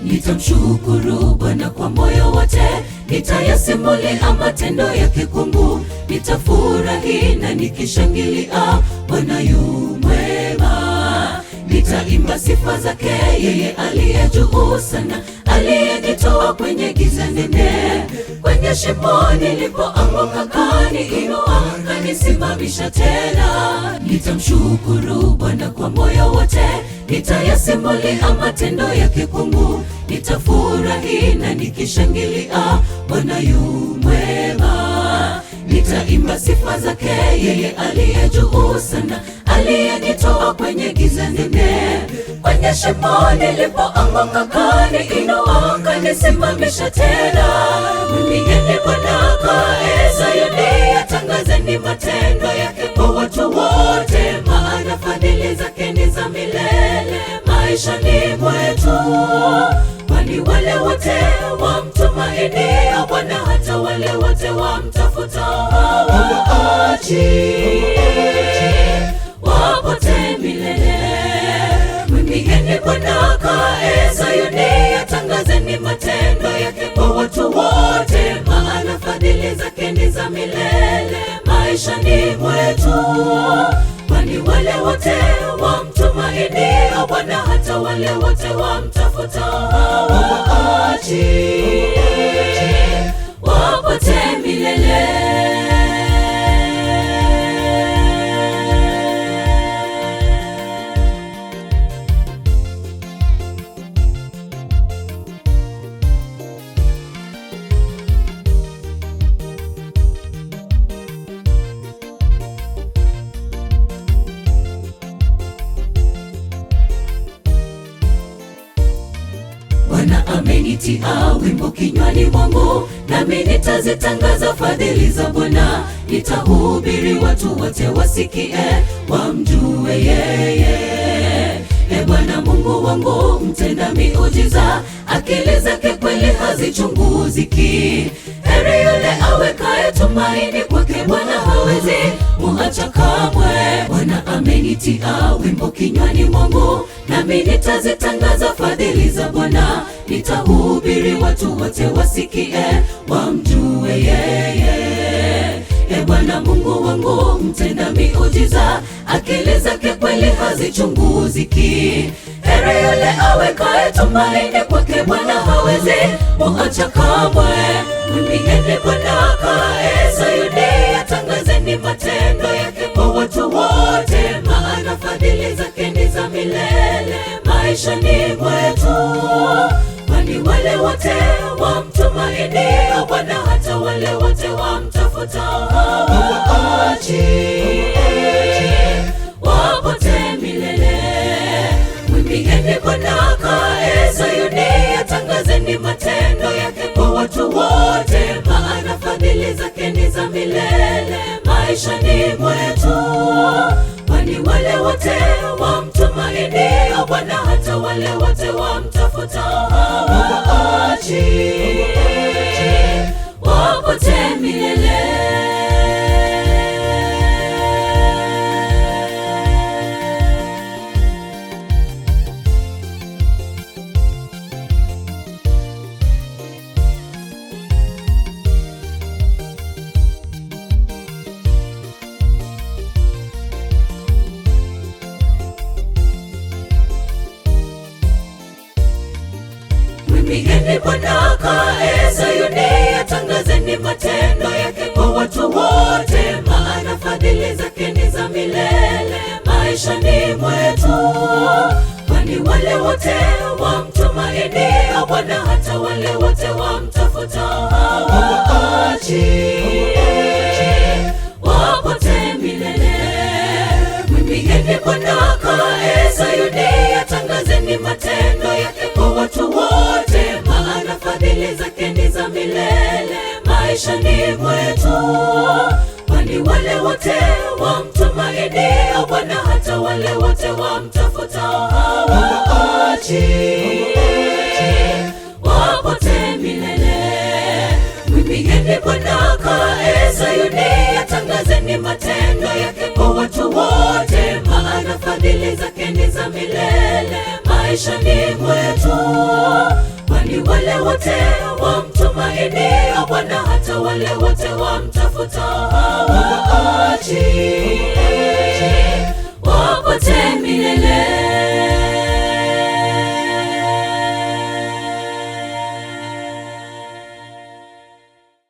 Nitamshukuru Bwana kwa moyo wote, nitayasimulia matendo yake kwangu. Nitafurahi na nikishangilia, Bwana yu mwema. Nitaimba sifa zake yeye aliye juu sana, aliyenitoa kwenye giza nene. Kwenye shimo nilipoanguka kaniinua, kanisimamisha tena. Nitamshukuru Bwana kwa moyo wote, nitayasimulia matendo yake kwangu. Nitafurahi na nikishangilia, Bwana yu mwema. Nitaimba sifa zake yeye aliye juu sana, aliyenitoa kwenye giza nene. Kwenye shimo nilipoanguka kaniinua, kanisimamisha tena. Mwimbieni Bwana kae Sayuni, yatangazeni matendo yake kwa watu wote, maana fadhili zake ni za milele maishani mwetu. Kwani wale wote wamtumainia Bwana, hata wale wote wamtafutao hawaachi wapotee milele. Mwimbieni Bwana kae Sayuni, yatangazeni matendo yake kwa watu wote, maana fadhili zake ni za milele maishani mwetu. Kwani wale wote wamtumainia Bwana, hata wale wote wamtafutao hawaachi wapotee milele. Bwana amenitia wimbo kinywani mwangu, nami nitazitangaza fadhili za Bwana. Nitahubiri watu wote wasikie, wamjue yeye. E Bwana Mungu wangu, mtenda miujiza, akili zake kweli hazichunguziki. Heri yule awekaye tumaini kwake, Bwana hawezi muacha kamwe. Bwana amenitia wimbo kinywani mwangu, nami nitazitangaza fadhili za Bwana. Nitahubiri watu wote wasikie, wamjue yeye. E Bwana Mungu wangu, mtenda miujiza, akili zake kweli hazichunguziki. Heri yule awekaye tumaini kwake, Bwana hawezi muacha kamwe. Mwimbieni Bwana kae Sayuni, yatangazeni matendo yake kwa watu wote, maana fadhili zake ni za milele maishani mwetu. Kwani wale wote wamtumainia Bwana, hata wale wote wamtafutao hawaachi wapotee milele. Mwimbieni Bwana kae Sayuni, yatangazeni matendo yake kwa watu wote, maana fadhili zake ni za milele maishani mwetu. Kwani wale wote wamtumainia Bwana, hata wale wote wamtafutao hawaachi wapotee milele. Mwimbieni Bwana kae Sayuni, yatangazeni matendo yake kwa watu wote, maana fadhili zake ni za milele maishani mwetu. Kwani wale wote wamtumainia Bwana, hata wale wote wamtafutao hawaachi wapotee milele. Mwimbieni Bwana kae Sayuni, yatangazeni matendo yake kwa watu wote, maana fadhili zake ni za milele maishani mwetu. Kwani wale wote wamtumainia Bwana, hata wale wote wamtafutao hawaachi wapotee milele. Mwimbieni Bwana kae Sayuni, yatangazeni matendo yake kwa watu wote, maana fadhili zake ni za milele maishani mwetu. wote wamtumainio Bwana, hata wale wote